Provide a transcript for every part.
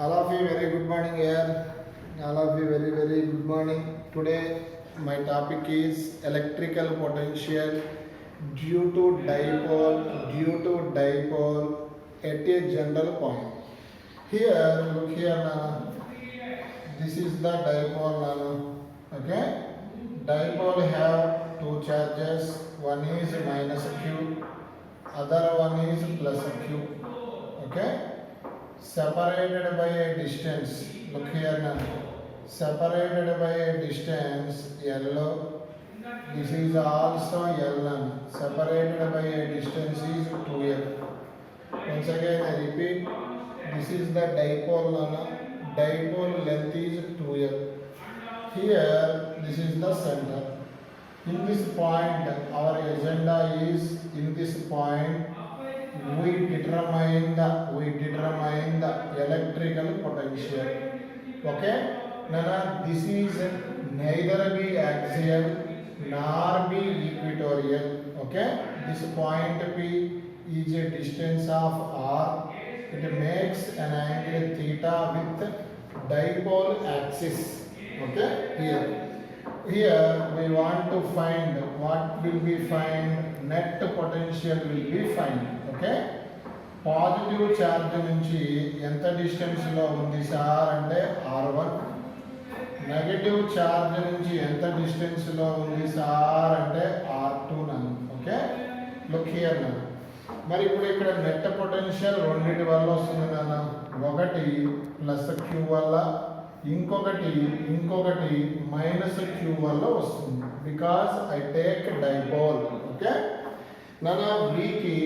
All of you very good morning here. All of you very good morning. Today my topic is electrical potential due to dipole at a general point. Here look here now. This is the dipole now. Okay. Dipole have two charges. One is minus q, other one is plus q. Okay. Separated by a distance. Look here now. Separated by a distance L. This is also L. Separated by a distance is 2L. Once again I repeat. This is the dipole. Dipole length is 2L. Here this is the center. In this point our agenda is in this point we determine the electrical potential. Okay. Now this is neither be axial nor be equatorial. Okay. This point P is a distance of r. It makes an angle theta with dipole axis. Okay. Here we want to find what will be find net potential will be find. Okay positive charge నుంచి ఎంత డిస్టెన్స్లో ఉంది sir అంటే r1. Negative charge నుంచి ఎంత డిస్టెన్స్లో ఉంది sir అంటే r2 నన్ను. ఓకే లుక్ హియర్ నన్ను. మరి ఇప్పుడు ఇక్కడ నెట్ పొటెన్షియల్ రెండింటి వల్ల వస్తుంది నాన్న. ఒకటి ప్లస్ క్యూ వల్ల, ఇంకొకటి మైనస్ క్యూ వల్ల వస్తుంది. Because I take dipole. Okay నాన్న. వీకి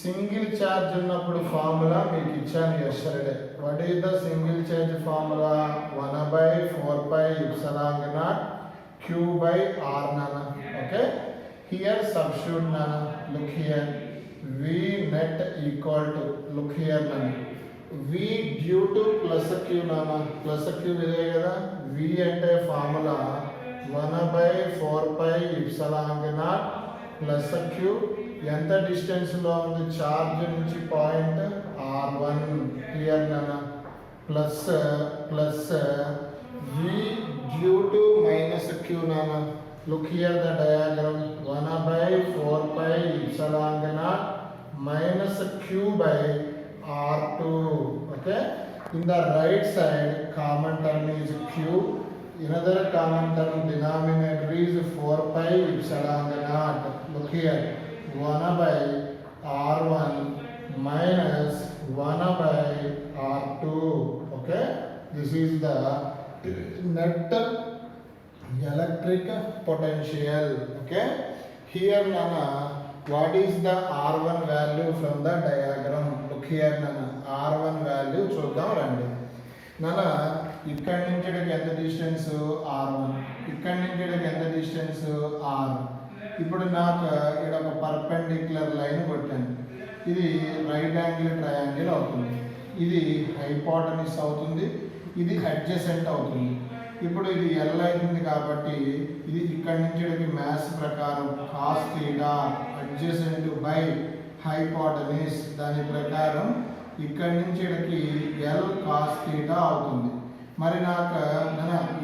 సింగిల్ ఛార్జ్ ఉన్నప్పుడు ఫార్ములా మీకు ఇచ్చాను yesterday. What is the single charge formula? 1/4πε0 q/r నాన్న. ఓకే హియర్ సబ్స్టిట్యూట్ నాన్న. Look here v net equal to look here నాన్న. v due to plus q నాన్న. Plus q ఇదే కదా. v అంటే ఫార్ములా 1/4πε0 ప్లస్ q. ఎంత డిస్టెన్స్లో ఉంది ఛార్జ్ నుంచి పాయింట్ r1 హియర్ నాన్న. Plus v due to minus q నాన్న. Look here the diagram. 1/4πε0 minus q/r2. okay. In the right side common term is q. Another common term denominator is 4πε0. Look here. 1/r1 minus 1/r2. Okay. This is the net electric potential. Okay. Here nana, what is the r1 value from the diagram? Look here nana. r1 value చూద్దాం రండి నాన్న. ఇక్కడి నుంచి ఎంత distance r1, ఇక్కడి నుంచి ఎంత distance r. ఇప్పుడు నాకు ఇక్కడ ఒక పర్పెండిక్యులర్ లైన్ కొట్టాను. ఇది రైట్ యాంగిల్ ట్రయాంగిల్ అవుతుంది. ఇది హైపోటెన్యూస్ అవుతుంది, ఇది అడ్జసెంట్ అవుతుంది. ఇప్పుడు ఇది ఎల్ అవుతుంది కాబట్టి ఇది ఇక్కడి నుంచి మ్యాథ్స్ ప్రకారం cos theta adjacent by hypotenuse, దాని ప్రకారం ఇక్కడి నుంచి ఎల్ కాస్ థీటా అవుతుంది. మరి నాకు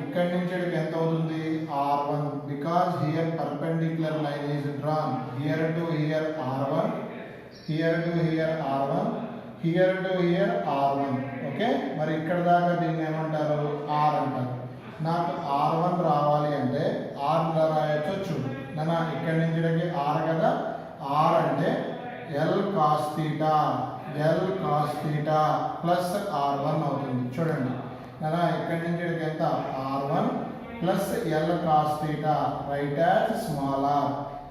ఇక్కడి నుంచి ఎంత అవుతుంది? r1. Because here perpendicular line is drawn. Here to hear r1, here to hear r1, here to hear r1. Okay. మరి ఇక్కడ దాకా దీన్ని ఏమంటారు? r అంటారు. నాకు r1 రావాలి అంటే r రాయొచ్చు. చూడు నాన్న, ఇక్కడి నుంచి r కదా. r అంటే l cos theta plus r1 అవుతుంది. చూడండి నాన్న, ఇక్కడి నుంచి ఎంత? r1 plus l cos theta right as small r.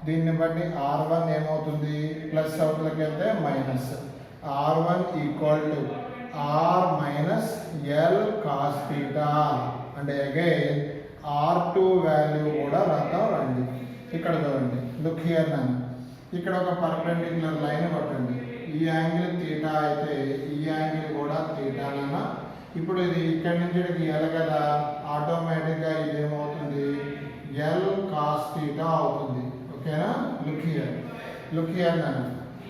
దీన్ని బట్టి r1 ఏమవుతుంది? ప్లస్ అవుట్లోకి వెళ్తే minus. r1 equal to r minus l cos theta. అంటే అగైన్ r2 వాల్యూ కూడా రాద్దాం రండి. ఇక్కడ చూడండి. లుక్ హియర్ నన్ను. ఇక్కడ ఒక పర్పెండిక్యులర్ లైన్ కొట్టండి. ఈ యాంగిల్ థీటా అయితే ఈ యాంగిల్ కూడా థీటానన్నా. ఇప్పుడు ఇది ఇక్కడి నుంచి ఎల్ కదా. ఆటోమేటిక్గా ఇది ఏమవుతుంది? ఎల్ కాస్ థీటా అవుతుంది. ఓకేనా. లుక్ హియర్ నన్ను.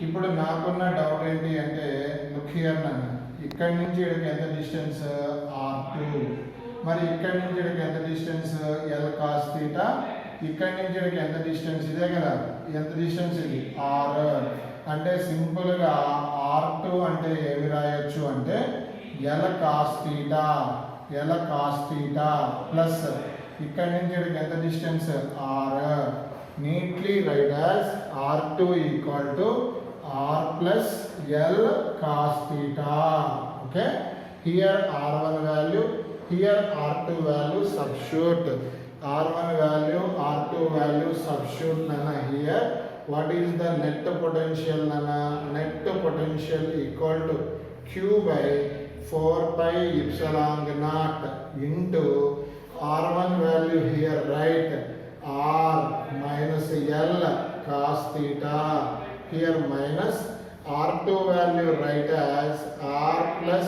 ఇప్పుడు నాకున్న డౌట్ ఏంటి అంటే లుక్ హియర్ నన్ను. ఇక్కడి నుంచి ఇక్కడికి ఎంత డిస్టెన్స్ r2 మరి ఇక్కడి నుంచి ఇక్కడికి ఎంత డిస్టెన్స్ l cos theta ఇక్కడి నుంచి ఇక్కడికి ఎంత డిస్టెన్స్ ఇదే కదా ఎంత డిస్టెన్స్ ఇది r అంటే సింపుల్ గా r2 అంటే ఏమి రాయొచ్చు అంటే l cos theta ప్లస్ ఇక్కడి నుంచి ఇక్కడికి ఎంత distance r neatly write as r2 equal to r plus l cos theta. Okay, here r1 value, here r2 value, substitute r1 value, r2 value, substitute nana. Here what is the net potential nana? Net potential equal to q by 4 pi epsilon naught into r1 value here write r minus l cos theta, here minus r2 value write as r plus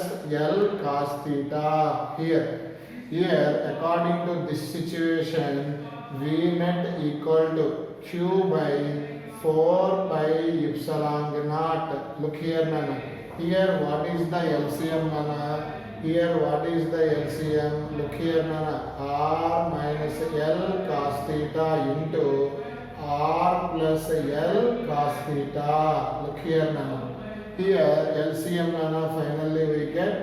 l cos theta. Here according to this situation v net equal to q by 4 pi epsilon naught. Look here nana, here what is the LCM nana? Here what is the LCM? Look here nana, r minus l cos theta into r plus l cos theta. Look here nana, here LCM nana, finally we get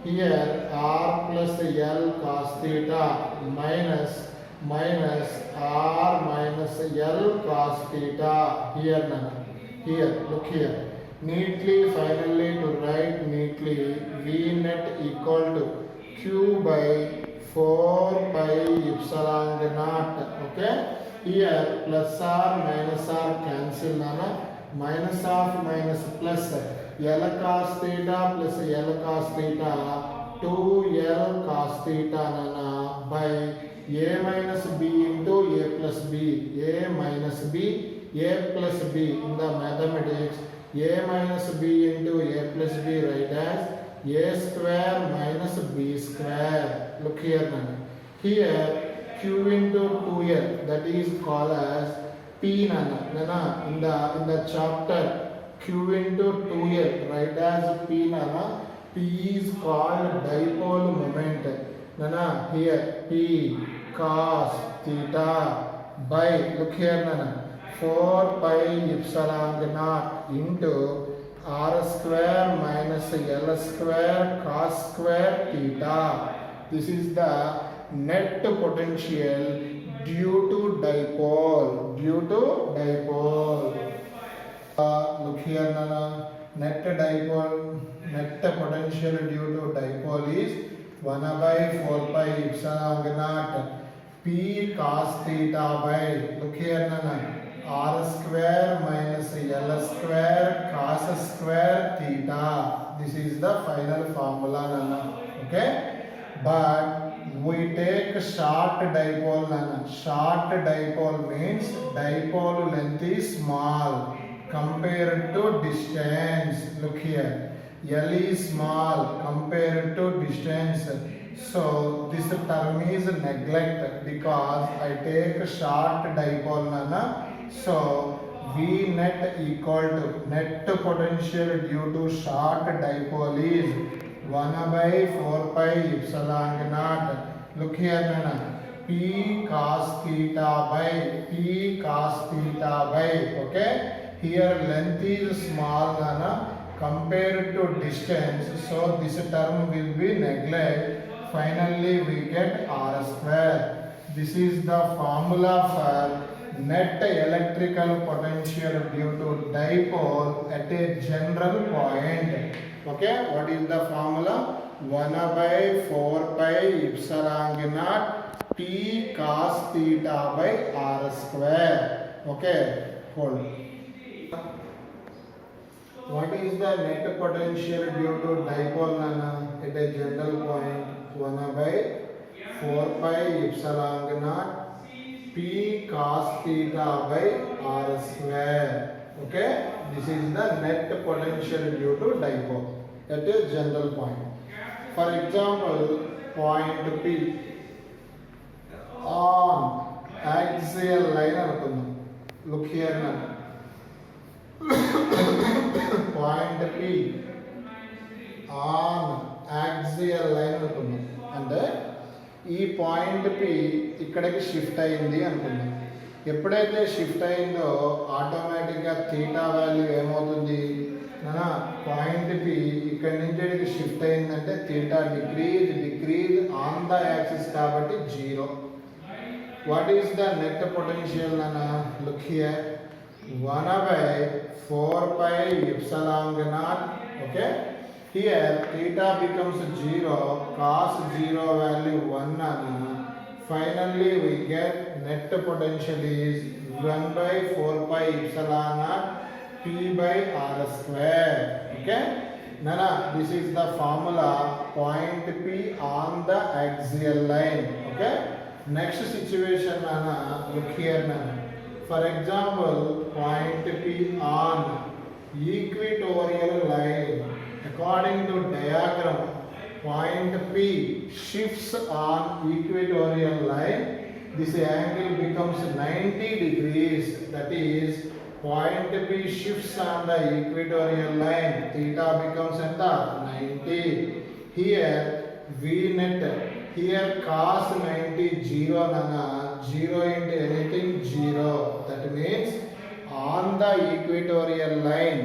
here r plus l cos theta minus r minus l cos theta. Here nana, here look here, neatly finally to write neatly v net equal to q by 4 pi epsilon naught. Okay, here plus r minus r cancel nana, minus of minus plus l cos theta plus l cos theta 2l cos theta nana by a minus b into a plus b, a minus b, a plus b. In the mathematics a minus b into a plus b write as a square minus b square. Look here nana, here q into 2l that is called as p nana. In the chapter q into 2l write as p nana. P is called dipole moment nana. Here p cos theta by, look here nana, 4 pi epsilon naught into r square minus l square cos square theta. This is the net potential due to dipole. Look here nana, net potential due to dipole is 1 by 4 pi epsilon naught p cos theta by, look here nana, r square minus l square cos square theta. This is the final formula nana. Okay, but we take short dipole nana. Short dipole means dipole length is small compared to distance. Look here, l is small compared to distance, so this term is neglect because I take short dipole nana. So v net equal to net potential due to short dipole is 1 by 4 pi epsilon naught. Look here nana, p cos theta by, okay, here length is small nana compared to distance, so this term will be neglect. Finally we get r square. This is the formula for net electrical potential due to dipole at a general point. Okay, what is the formula? 1 by 4 pi epsilon naught p cos theta by r square. Okay, hold. What is the net potential due to dipole nana at a general point? 1 by 4 pi epsilon naught p cos theta by r square. Okay, this is the net potential due to dipole at a general point. For example, point P on axial line anukunna. Look here now. Point P on axial line అనుకున్నాం. అంటే ఈ point P ఇక్కడికి shift అయింది అనుకున్నాం. ఎప్పుడైతే shift అయిందో ఆటోమేటిక్గా theta value ఏమవుతుంది? పాయింట్ పి ఇక్కడి నుంచి ఇక్కడికి షిఫ్ట్ అయిందంటే theta decrease on the axis కాబట్టి 0. What is the net potential look here 1/4 pi epsilon naught. Okay, here theta becomes 0, cos 0 value 1 finally we get net potential is 1/4 pi epsilon naught P by R square. Okay, this is the formula point P on the axial line. Okay, next situation look here for example point P on equatorial line. According to diagram, point P shifts on equatorial line. This angle becomes 90 degrees. That is, point P shifts on the equatorial line. Theta becomes at 90. Here V net. Here cos 90 0 0 into anything 0. That means on the equatorial line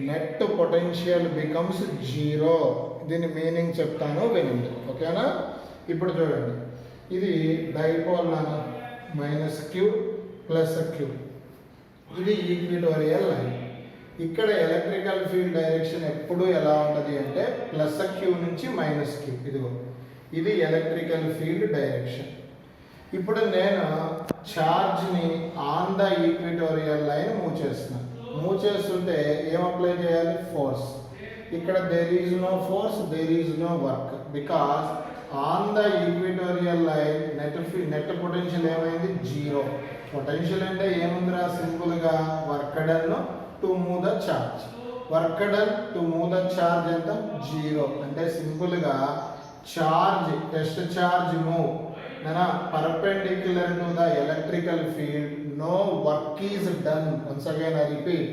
net potential becomes 0. దీని meaning చెప్తాను వినండి. ఓకేనా? ఇప్పుడు చూడండి, ఇది dipole -q + q. ఇది equatorial line. ఇక్కడ electrical field direction ఎప్పుడు ఎలా ఉంటుంది అంటే +q నుంచి -q. ఇదిగో ఇది ఎలక్ట్రికల్ ఫీల్డ్ డైరెక్షన్. ఇప్పుడు నేను ఛార్జ్ని on the equatorial line move చేస్తున్నాను. మూవ్ చేస్తుంటే ఏం అప్లై చేయాలి? ఫోర్స్. ఇక్కడ there is no force, there is no work, because on the equatorial line net potential ఏమైంది? 0. పొటెన్షియల్ అంటే ఏముందిరా? సింపుల్గా work done to move the charge. Work done to move the charge ఎంత? 0. అంటే సింపుల్గా charge, test charge move perpendicular to the electrical field, no work is done. Once again I repeat,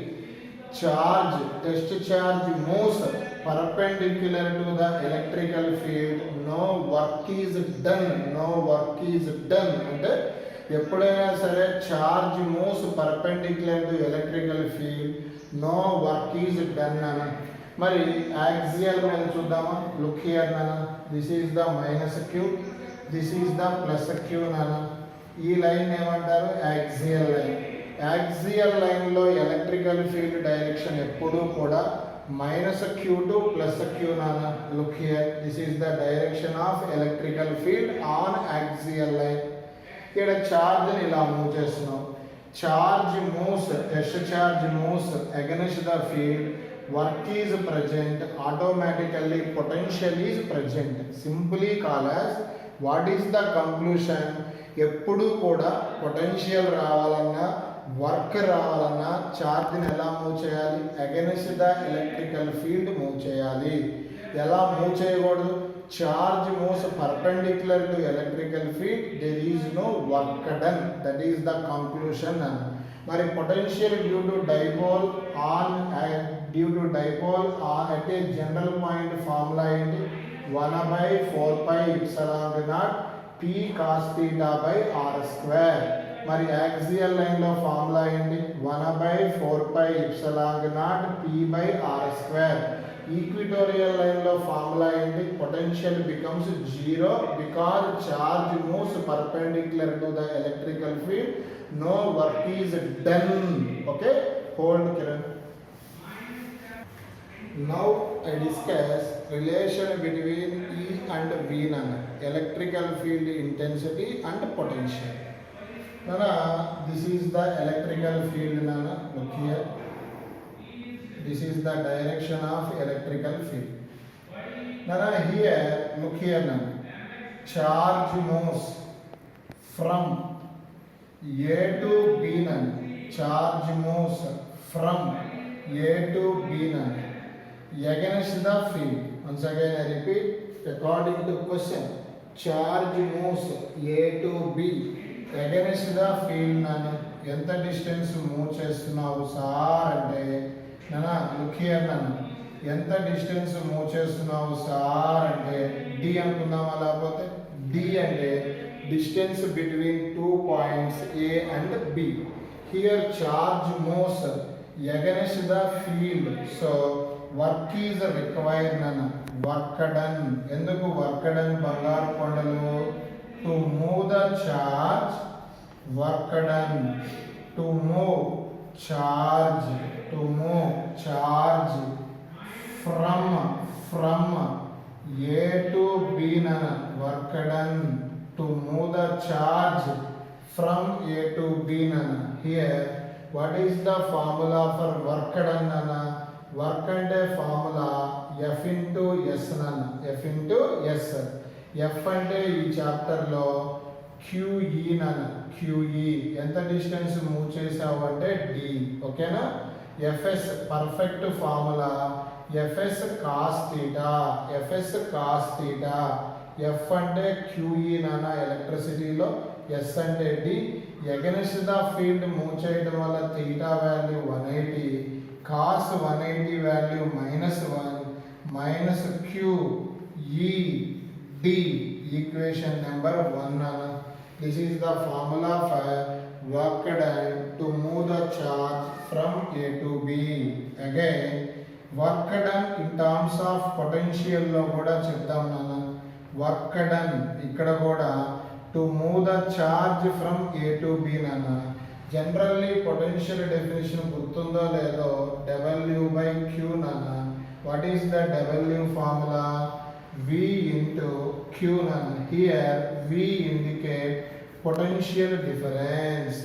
charge, test charge moves perpendicular to the electrical field, no work is done. No work is done అంటే ఎప్పుడైనా సరే charge moves perpendicular to electrical field, no work is done మరి axial మీద చూద్దామా? Look here this is the -q, this is the +q ఈ line ఏమంటారు? Axial line. Axial లైన్లో electrical field direction ఎప్పుడూ కూడా -q to +q look here, this is the direction of electrical field on axial line. ఇక్కడ ఛార్జ్ని ఇలా move చేస్తున్నాం. Charge moves, test charge moves against the field, work is present, automatically potential is present. Simply called as what is the conclusion? ఎప్పుడు కూడా potential రావాలన్నా work రావాలన్నా ఛార్జ్ని ఎలా move చేయాలి? Against the electrical field move చేయాలి. ఎలా move చేయకూడదు? Charge moves perpendicular to electrical field, there is no work done. That is the conclusion. మరి potential due to dipole on at a general point formula ఏంటి? 1/4 pi epsilon naught P cos theta by R square. మరి axial line లో formula ఏంటి? 1/4 pi epsilon naught P by R square. Equatorial line లో formula ఏంటి? Potential becomes 0 because charge moves perpendicular to the electrical field, no work is done. Okay, hold Kiran. Now I discuss relation between E and V electrical field intensity and potential. This is the electrical field. Look here. This is the direction of electrical field. Here, look here. Charge moves from A to B. Charge moves from A to B. Against the field. Once again I repeat, according to question, charge moves A to B against the field. ఎంత distance move చేస్తున్నావు sir అంటే look here ఎంత distance move చేస్తున్నావు sir అంటే D అనుకుందామా, లేకపోతే D అంటే distance between 2 points A and B. Here charge moves against the field, so work is required nana. Work done. Enduku work done bangaru kondalu? To move the charge. Work done. To move charge. To move charge from A to B nana. Work done. To move the charge from A to B nana. Here what is the formula for work done nana? Work ante formula F into S nana. F into S. F ante ee chapter lo QE nana. QE ఎంత distance move చేసావు అంటే D. ఓకేనా? FS perfect formula FS cos theta. FS cos theta. F అంటే QE నానా ఎలక్ట్రిసిటీలో, S అంటే D. Against the field move చేయడం వల్ల theta value 180, cos 180 value -1 QE D. Equation number 1 నానా. This is the formula for work done to move the charge from A to B. Again work done in terms of potential లో కూడా చెప్దాం నానా. Work done ఇక్కడ కూడా to move the charge from A to B నాన్న. Generally potential definition గుర్తుందో లేదో W/Q నాన్న. What is the W formula? V into Q నాన్న. Here V indicate potential difference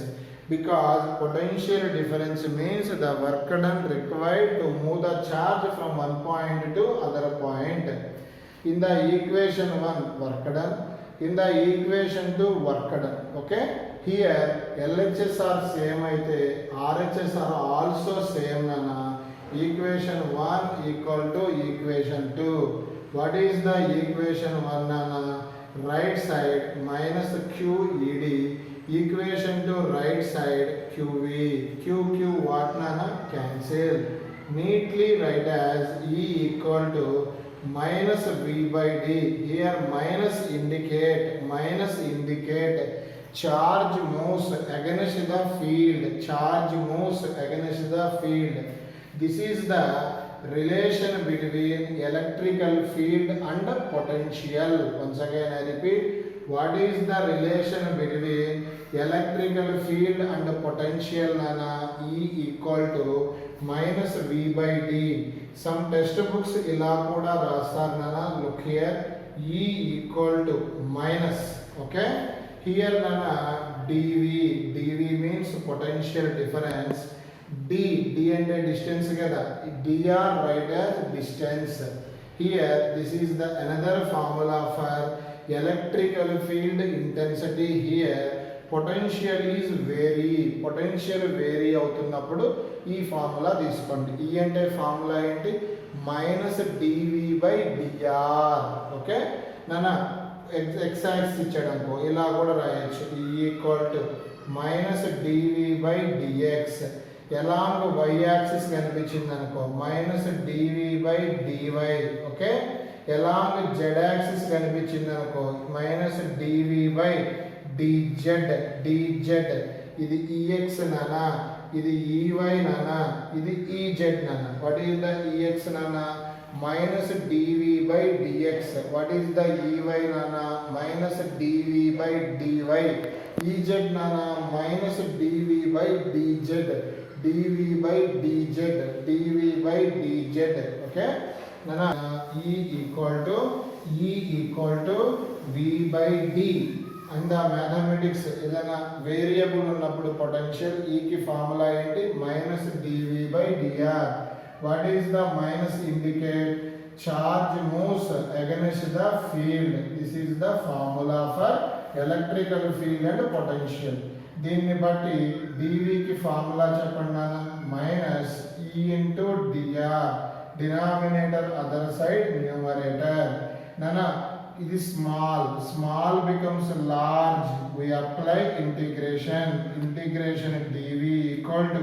because potential difference means the work done required to move the charge from one point to other point. In the equation 1 work done, in the equation 2 work done. Okay, here LHS are same aithe RHS are also same nana. Equation 1 equal to equation 2. What is the equation 1 nana? Right side minus QED, equation 2 right side QV. Q what nana? Cancel. Neatly write as E equal to minus V/D. Here minus indicate charge moves against the field. Charge moves against the field. This is the relation between electrical field and potential. Once again I repeat, what is the relation between electrical field and potential nana? E equal to minus V/D. Some textbooks ila kuda rastar nana. Look here, E equal to minus. Okay, here nana dv means potential difference. D అంటే distance kada. dr write as distance. Here this is the another formula for electrical field intensity. Here potential vary అవుతున్నప్పుడు ఈ formula తీసుకోండి. ఈ అంటే formula ఏంటి? -dv/dr. Okay నాన్న, X axis ఇచ్చాడు అనుకో ఇలా కూడా రాయొచ్చు. Equal to -dv/dx. Along y axis కనిపించింది అనుకో -dv/dy. Okay, along z axis కనిపించింది అనుకో -dv/dz. ఇది ex నానా, ఇది ey నానా, ఇది ez నానా. వాట్ ఈస్ ద ex నానా? -dv/dx. What is the ey నానా? -dv/dy. ez నానా -dv/dz. dv/dz. ఓకే నానా, E equal to V/D. And the mathematics ఏదైనా వేరియబుల్ ఉన్నప్పుడు పొటెన్షియల్ ఈకి ఫార్ములా ఏంటి? -dv/dr. What is the minus? Indicate charge moves against the field. This is the formula for electrical field and potential. దీన్ని బట్టి dvకి formula చెప్పండి నాన్న. -E into dr. Denominator other side numerator. నాన్న ఇది small becomes large. We apply integration dv equal to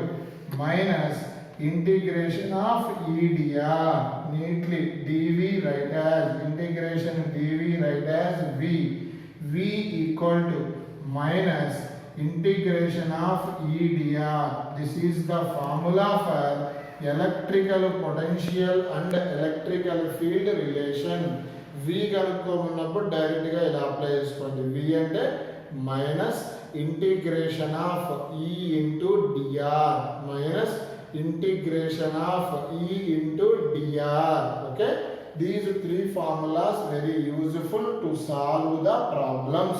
minus integration of EDR neatly dv write as integration dv write as v equal to minus integration of EDR. This is the formula for electrical potential and electrical field relation. V కనుక్కోమన్నప్పుడు direct గా ఇలా apply చేసుకోండి. V అంటే minus integration of E into dr minus integration of E into dr. Okay, these three formulas very useful to solve the problems.